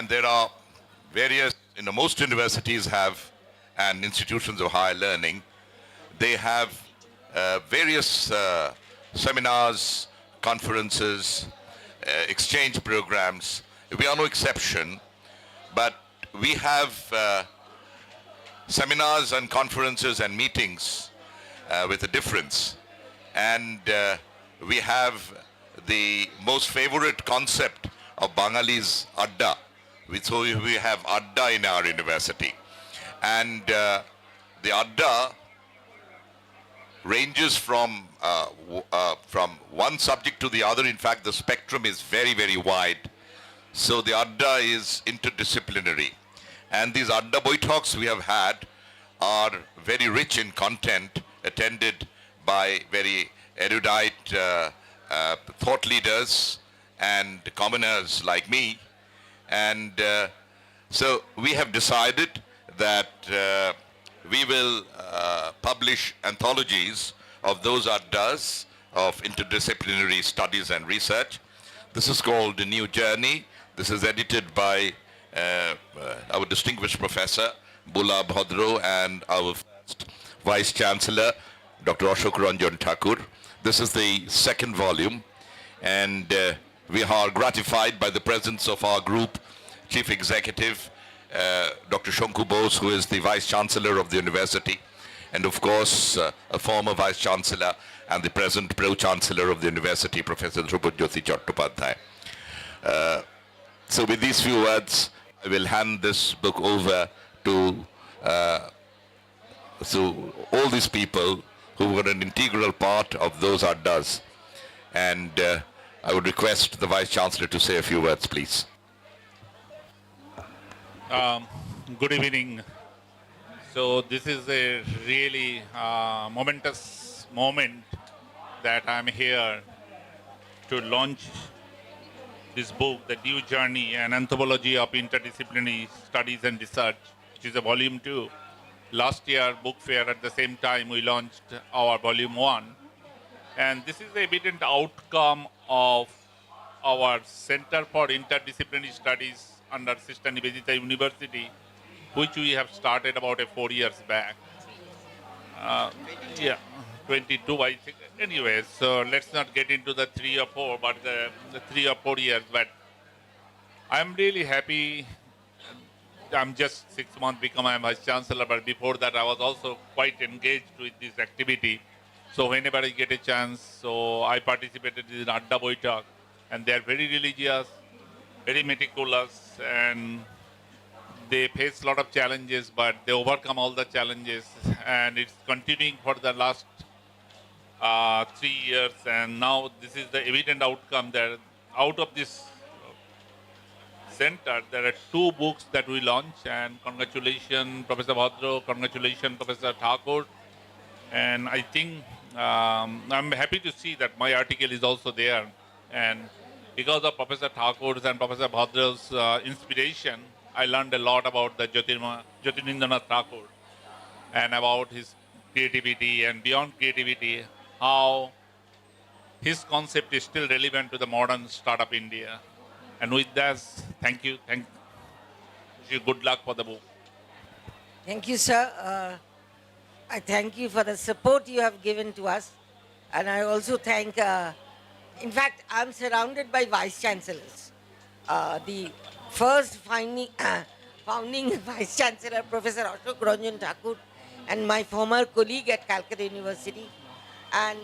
And there are various, most universities have, and institutions of higher learning, they have various seminars, conferences, exchange programs. We are no exception, but we have seminars and conferences and meetings with a difference. And we have the most favorite concept of Bangali's Adda. So we have Adda in our university. And the Adda ranges from one subject to the other. In fact, the spectrum is very, very wide. So the Adda is interdisciplinary. And these Adda Boitalks we have had are very rich in content, attended by very erudite thought leaders and commoners like me. And so we have decided that we will publish anthologies of those Addas of interdisciplinary studies and research. This is called A New Journey. This is edited by our distinguished professor, Bula Bhadro, and our first Vice Chancellor, Dr. Ashok Ranjan Thakur. This is the second volume, and we are gratified by the presence of our group Chief Executive, Dr. Shanku Bose, who is the Vice Chancellor of the university, and of course, a former Vice Chancellor and the present Pro-Chancellor of the university, Professor Dhrupad Chattopadhyay. So with these few words, I will hand this book over to all these people who were an integral part of those Addas. And I would request the Vice Chancellor to say a few words, please. Good evening. So this is a really momentous moment that I'm here to launch this book, The New Journey, an anthology of interdisciplinary studies and research, which is a volume 2. Last year, book fair, at the same time, we launched our volume 1. And this is the evident outcome of our Center for Interdisciplinary Studies under Sister Nivedita University, which we have started about 4 years back. 22, I think. Anyway, so let's not get into the 3 or 4, but the 3 or 4 years. But I'm really happy. I'm just 6 months become a Vice Chancellor, but before that I was also quite engaged with this activity. So whenever I get a chance, so I participated in Adda Boitak, and they are very religious, very meticulous, and they face a lot of challenges, but they overcome all the challenges, and it's continuing for the last 3 years, and now this is the evident outcome that out of this center, there are 2 books that we launch, and congratulations, Professor Bhadro, congratulations, Professor Thakur, and I think I'm happy to see that my article is also there, and because of Professor Thakur's and Professor Bhadro's inspiration, I learned a lot about the Jyotirindra Thakur and about his creativity, and beyond creativity, how his concept is still relevant to the modern startup India. And with that, thank you. Wish you good luck for the book. Thank you, sir. I thank you for the support you have given to us. And I also thank, in fact, I'm surrounded by Vice Chancellors. The first founding Vice Chancellor, Professor Ashok Ranjan Thakur, and my former colleague at Calcutta University. And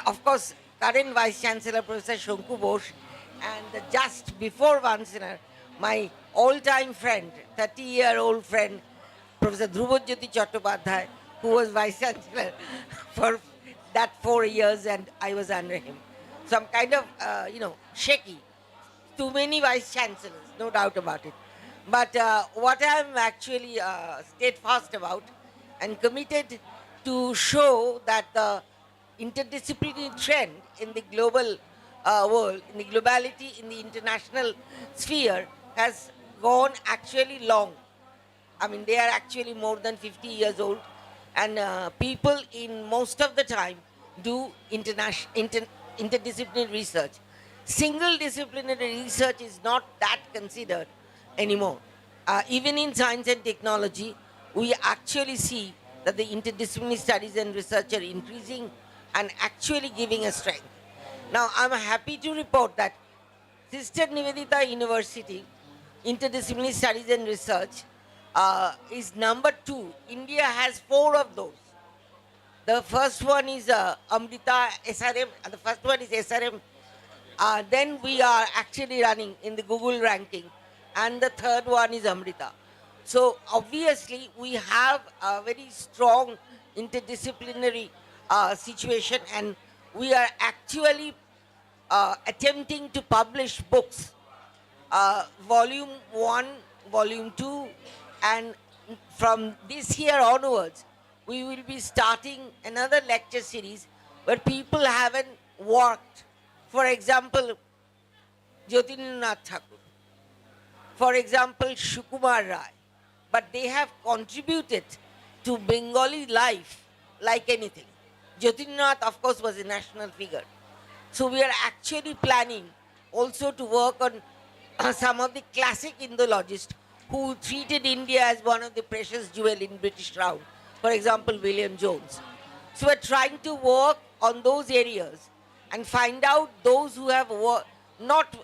of course, current Vice Chancellor, Professor Shanku Bose, and just before once, my all-time friend, 30-year-old friend, Professor Dhrupad Chattopadhyay, who was Vice Chancellor for that 4 years, and I was under him. So I'm kind of, shaky. Too many Vice Chancellors, no doubt about it. But what I'm actually steadfast about and committed to show that the interdisciplinary trend in the global world, in the globality, in the international sphere has gone actually long. I mean, they are actually more than 50 years old, and people in most of the time do interdisciplinary research. single disciplinary research is not that considered anymore. Even in science and technology, we actually see that the interdisciplinary studies and research are increasing and actually giving a strength. Now, I'm happy to report that Sister Nivedita University, Interdisciplinary Studies and Research, is number 2. India has 4 of those. The first one is Amrita SRM, the first one is SRM. Then we are actually running in the Google ranking, and the third one is Amrita. So obviously we have a very strong interdisciplinary situation, and we are actually attempting to publish books, volume 1, volume 2, and from this year onwards, we will be starting another lecture series where people haven't worked. For example, Jyotirnath Thakur, for example, Shukumar Rai, but they have contributed to Bengali life like anything. Jyotirnath, of course, was a national figure. So we are actually planning also to work on some of the classic Indologists who treated India as one of the precious jewels in British Crown. For example, William Jones. So we're trying to work on those areas and find out those who have not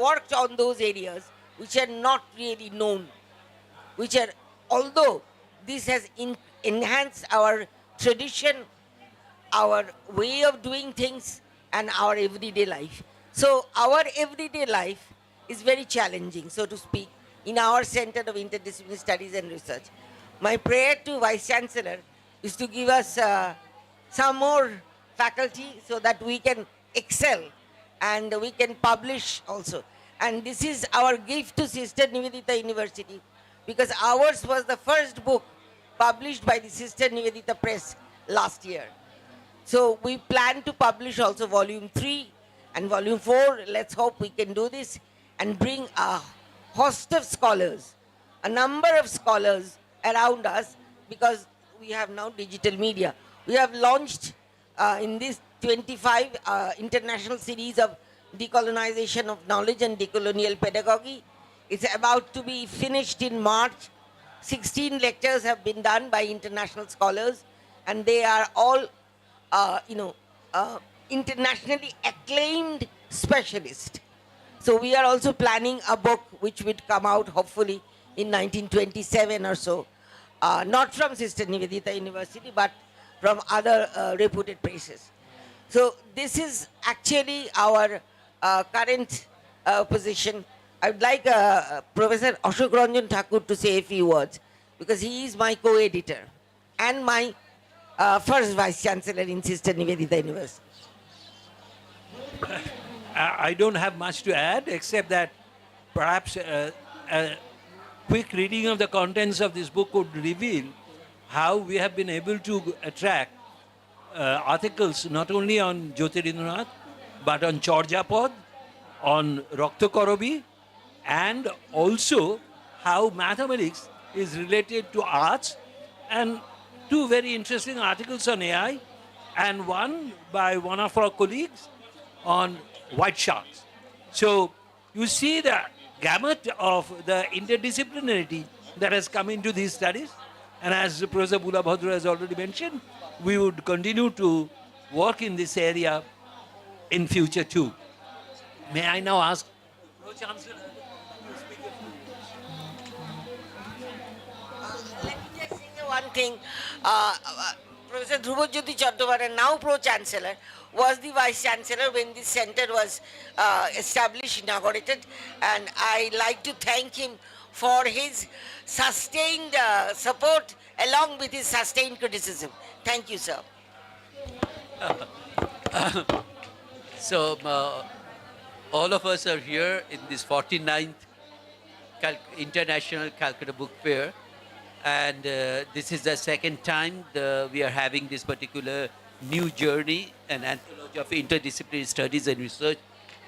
worked on those areas which are not really known, which are, although this has enhanced our tradition, our way of doing things, and our everyday life. So our everyday life is very challenging, so to speak, in our Center of Interdisciplinary Studies and Research. My prayer to Vice Chancellor is to give us some more faculty so that we can excel and we can publish also. And this is our gift to Sister Nivedita University, because ours was the first book published by the Sister Nivedita Press last year. So we plan to publish also volume 3 and volume 4. Let's hope we can do this and bring a host of scholars, a number of scholars around us, because we have now digital media. We have launched in this 25 international series of decolonization of knowledge and decolonial pedagogy. It's about to be finished in March. 16 lectures have been done by international scholars, and they are all, internationally acclaimed specialists. So we are also planning a book which would come out hopefully in 1927 or so, not from Sister Nivedita University, but from other reputed places. So this is actually our current position. I would like Professor Ashok Ranjan Thakur to say a few words, because he is my co-editor and my first Vice Chancellor in Sister Nivedita University. I don't have much to add, except that perhaps a quick reading of the contents of this book would reveal how we have been able to attract articles not only on Jyotirnath, but on Chorjapod, on Raktokorobi, and also how mathematics is related to arts, and 2 very interesting articles on AI, and one by one of our colleagues on white sharks. So you see the gamut of the interdisciplinarity that has come into these studies. And as Professor Bula Bhadra has already mentioned, we would continue to work in this area in future too. May I now ask Pro-Chancellor to speak Let me just say one thing. Professor Dhrubajyoti Chattopadhyay, now Pro-Chancellor, was the Vice Chancellor when this center was established, inaugurated, and I like to thank him for his sustained support along with his sustained criticism. Thank you, sir. So, all of us are here in this 49th International Calcutta Book Fair, and this is the second time we are having this particular new journey, an anthology of interdisciplinary studies and research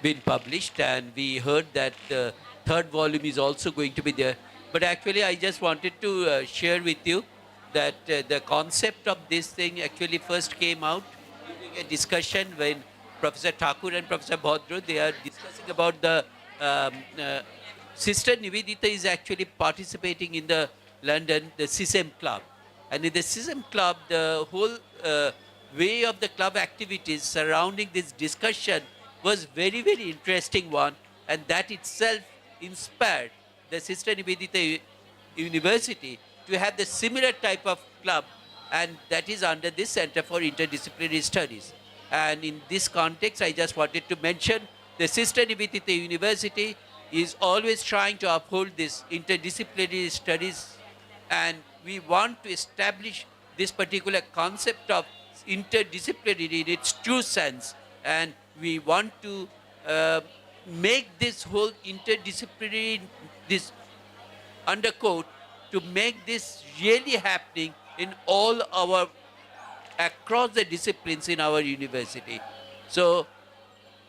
been published, and we heard that the third volume is also going to be there. But actually, I just wanted to share with you that the concept of this thing actually first came out during a discussion when Professor Thakur and Professor Bhadra. They are discussing about the Sister Nivedita is actually participating in the London, the CISM Club. And in the CISM Club, the whole way of the club activities surrounding this discussion was very, very interesting one. And that itself inspired the Sister Nivedita University to have the similar type of club, and that is under this Center for Interdisciplinary Studies. And in this context, I just wanted to mention the Sister Nivedita University is always trying to uphold this interdisciplinary studies, and we want to establish this particular concept of interdisciplinary in its true sense, and we want to make this whole interdisciplinary, this undercoat, to make this really happening in all our, across the disciplines in our university. So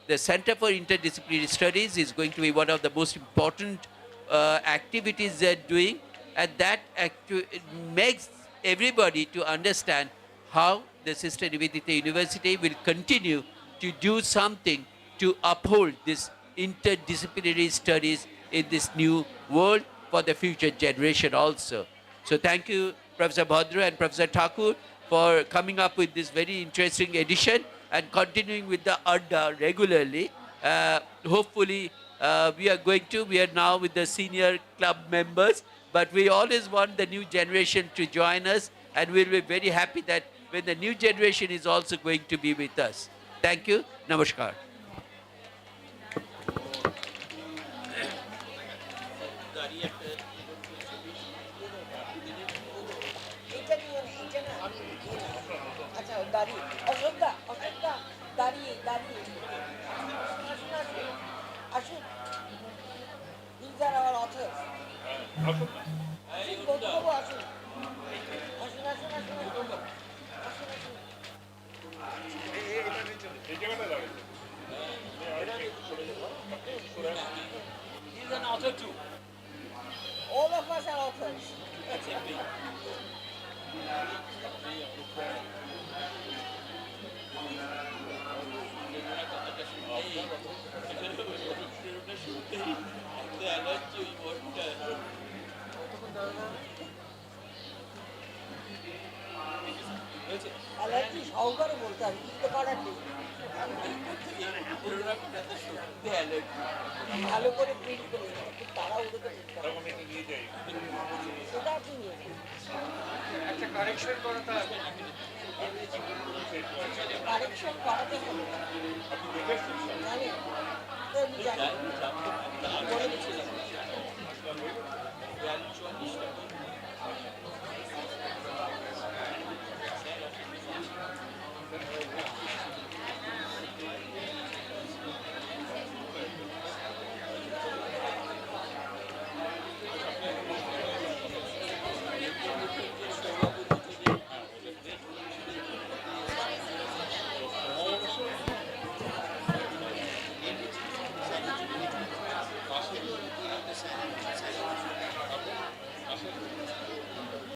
the Center for Interdisciplinary Studies is going to be one of the most important activities they're doing, and that it makes everybody to understand how the Sister Nivedita University will continue to do something to uphold this interdisciplinary studies in this new world for the future generation also. So thank you, Professor Bhadra and Professor Thakur, for coming up with this very interesting edition and continuing with the Adda regularly. Hopefully, we are now with the senior club members, but we always want the new generation to join us, and we'll be very happy that when the new generation is also going to be with us. Thank you. Namaskar. আচ্ছা দাঁড়িয়ে অশোকদা অশোকদা দাঁড়িয়ে দাঁড়িয়ে আসুন আসুন আসুন these are our authors আসুন বন্ধুবাবু আসুন আসুন আসুন আসুন আসুন আসুন আসুন He's an author too. all of us are authors allergy সহকারে বলতে হবে কিছু তো করার নেই ভালো করে প্রিন্ট করে খুব তাড়াহুড়ো তো করতে হবে সেটা আপনি নিয়ে যান কারেকশন করাতে হবে জানি তো আমি জানি